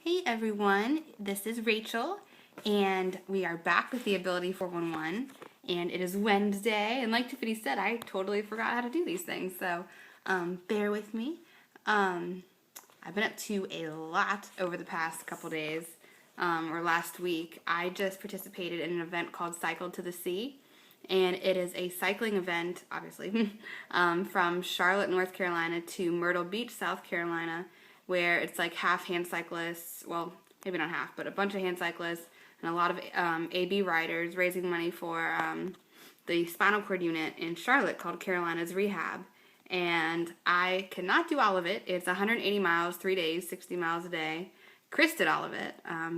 Hey everyone, this is Rachel, and we are back with the Ability 411, and it is Wednesday, and like Tiffany said, I totally forgot how to do these things, so bear with me. I've been up to a lot over the past couple days, or last week. I just participated in an event called Cycle to the Sea, and it is a cycling event, obviously, from Charlotte, North Carolina to Myrtle Beach, South Carolina, where it's like half hand cyclists, well, maybe not half, but a bunch of hand cyclists and a lot of AB riders raising money for the spinal cord unit in Charlotte called Carolina's Rehab. And I cannot do all of it. It's 180 miles, 3 days, 60 miles a day. Chris did all of it,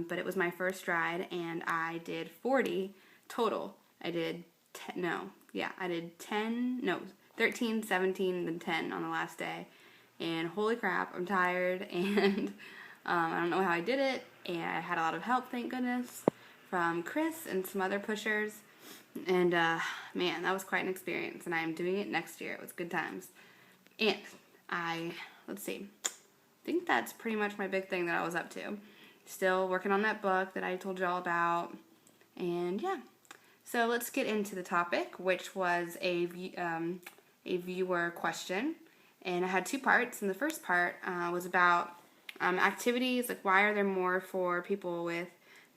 but it was my first ride, and I did 40 total. I did 13, 17, then 10 on the last day. And holy crap, I'm tired, and I don't know how I did it, and I had a lot of help, thank goodness, from Chris and some other pushers, and man, that was quite an experience, and I am doing it next year. It was good times. And let's see, I think that's pretty much my big thing that I was up to. Still working on that book that I told you all about, and yeah. So let's get into the topic, which was a viewer question. And I had two parts, and the first part was about activities, like why are there more for people with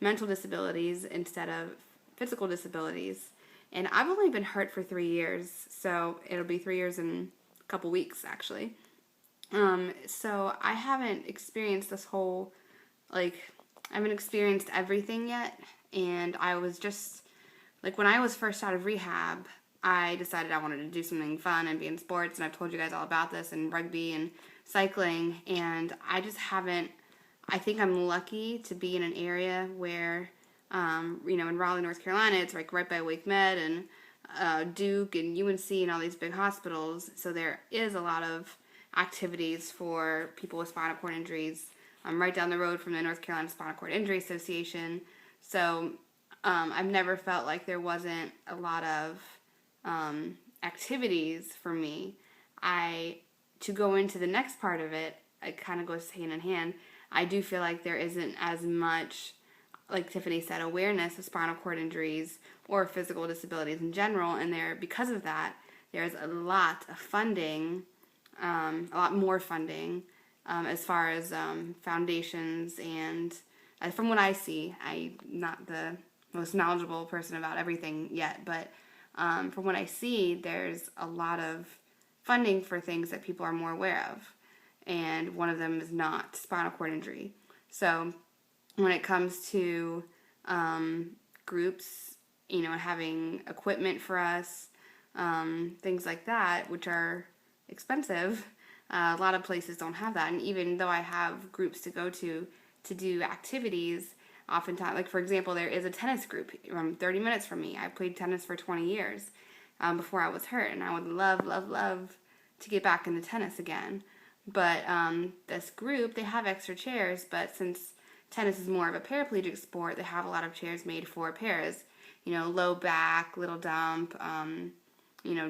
mental disabilities instead of physical disabilities. And I've only been hurt for 3 years, so it'll be 3 years in a couple weeks, actually. So I haven't experienced this whole, I haven't experienced everything yet, and I was just, when I was first out of rehab, I decided I wanted to do something fun and be in sports, and I've told you guys all about this, and rugby and cycling, and I just haven't. I think I'm lucky to be in an area where, in Raleigh, North Carolina, it's like right by Wake Med and Duke and UNC and all these big hospitals, so there is a lot of activities for people with spinal cord injuries. I'm right down the road from the North Carolina Spinal Cord Injury Association, so I've never felt like there wasn't a lot of activities for me. To go into the next part of it, it kind of goes hand in hand. I do feel like there isn't as much, like Tiffany said, awareness of spinal cord injuries or physical disabilities in general, and because of that, there's a lot of funding, a lot more funding, as far as foundations, and from what I see, I'm not the most knowledgeable person about everything yet, but from what I see, there's a lot of funding for things that people are more aware of, and one of them is not spinal cord injury. So when it comes to groups, having equipment for us, things like that, which are expensive, a lot of places don't have that. And even though I have groups to go to do activities, oftentimes, like for example, there is a tennis group 30 minutes from me. I played tennis for 20 years before I was hurt, and I would love, love, love to get back into tennis again. But this group, they have extra chairs, but since tennis is more of a paraplegic sport, they have a lot of chairs made for paras. Low back, little dump,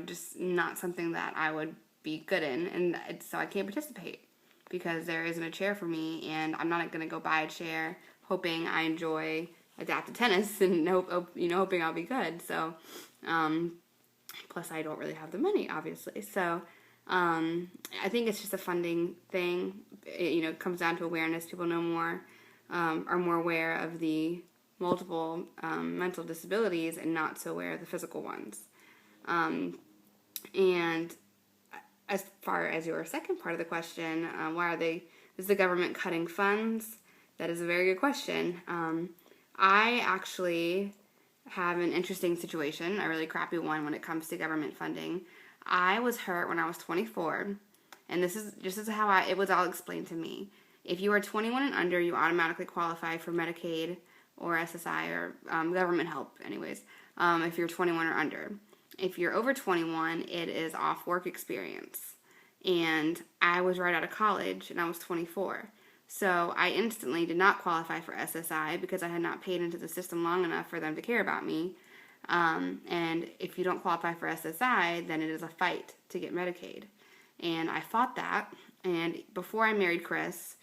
just not something that I would be good in, and so I can't participate because there isn't a chair for me, and I'm not going to go buy a chair hoping I enjoy adaptive tennis and hoping I'll be good. So, plus I don't really have the money, obviously. So, I think it's just a funding thing. It comes down to awareness. People know more, are more aware of the multiple mental disabilities and not so aware of the physical ones. And as far as your second part of the question, is the government cutting funds? That is a very good question. I actually have an interesting situation, a really crappy one when it comes to government funding. I was hurt when I was 24, and this is how it was all explained to me. If you are 21 and under, you automatically qualify for Medicaid or SSI or government help anyways, if you're 21 or under. If you're over 21, it is off work experience. And I was right out of college, and I was 24. So I instantly did not qualify for SSI because I had not paid into the system long enough for them to care about me. And if you don't qualify for SSI, then it is a fight to get Medicaid. And I fought that. And before I married Chris,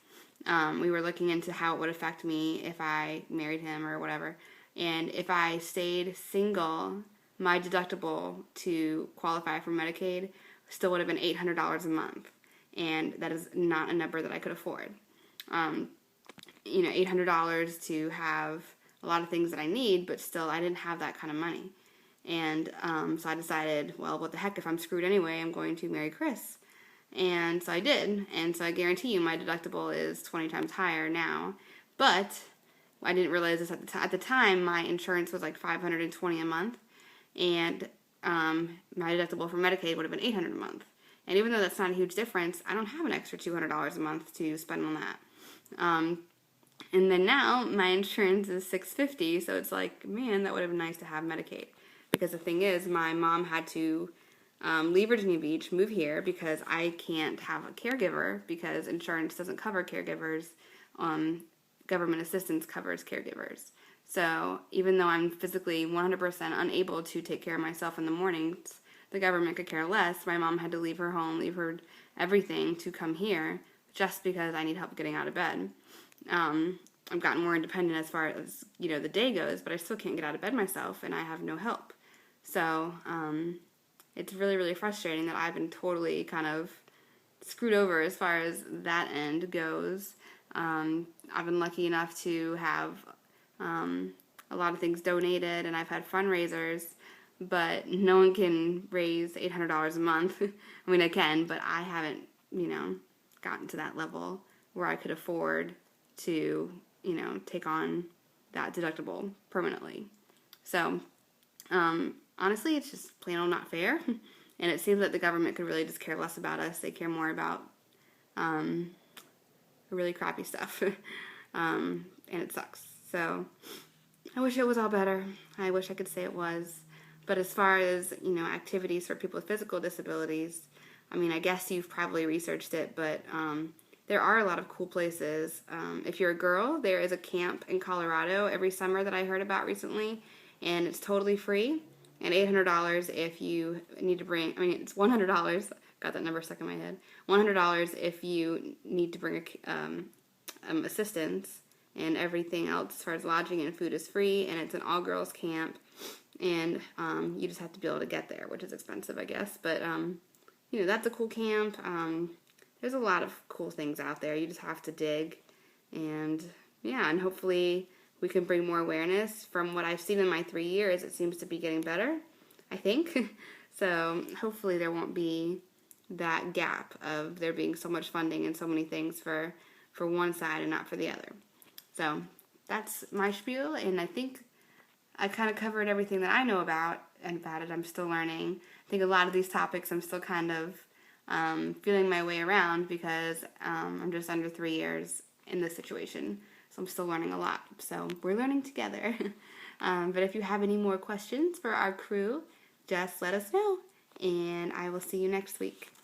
we were looking into how it would affect me if I married him or whatever. And if I stayed single, my deductible to qualify for Medicaid still would have been $800 a month. And that is not a number that I could afford. $800 to have a lot of things that I need, but still I didn't have that kind of money. And so I decided, well, what the heck, if I'm screwed anyway, I'm going to marry Chris. And so I did. And so I guarantee you my deductible is 20 times higher now. But I didn't realize this at the time. My insurance was like $520 a month. And my deductible for Medicaid would have been $800 a month. And even though that's not a huge difference, I don't have an extra $200 a month to spend on that. And then now my insurance is $650, so it's like, man, that would have been nice to have Medicaid. Because the thing is, my mom had to leave Virginia Beach, move here, because I can't have a caregiver because insurance doesn't cover caregivers. Government assistance covers caregivers. So even though I'm physically 100% unable to take care of myself in the mornings, the government could care less. My mom had to leave her home, leave her everything to come here just because I need help getting out of bed. I've gotten more independent as far as, the day goes, but I still can't get out of bed myself, and I have no help. So, it's really, really frustrating that I've been totally kind of screwed over as far as that end goes. I've been lucky enough to have a lot of things donated, and I've had fundraisers, but no one can raise $800 a month. I mean, I can, but I haven't, gotten to that level where I could afford to, take on that deductible permanently. So, honestly, it's just plain old not fair. And it seems that the government could really just care less about us. They care more about really crappy stuff. And it sucks. So I wish it was all better. I wish I could say it was. But as far as, activities for people with physical disabilities, I mean, I guess you've probably researched it, but there are a lot of cool places. If you're a girl, there is a camp in Colorado every summer that I heard about recently, and it's totally free. And $800 if you need to bring, it's $100, got that number stuck in my head, $100 if you need to bring assistance, and everything else as far as lodging and food is free, and it's an all-girls camp, and you just have to be able to get there, which is expensive, I guess, but, that's a cool camp. There's a lot of cool things out there. You just have to dig, and hopefully we can bring more awareness. From what I've seen in my 3 years, it seems to be getting better, I think. So hopefully there won't be that gap of there being so much funding and so many things for one side and not for the other. So that's my spiel, and I think I kind of covered everything that I know about it. I'm still learning. I think a lot of these topics I'm still kind of feeling my way around because I'm just under 3 years in this situation. So I'm still learning a lot. So we're learning together. But if you have any more questions for our crew, just let us know. And I will see you next week.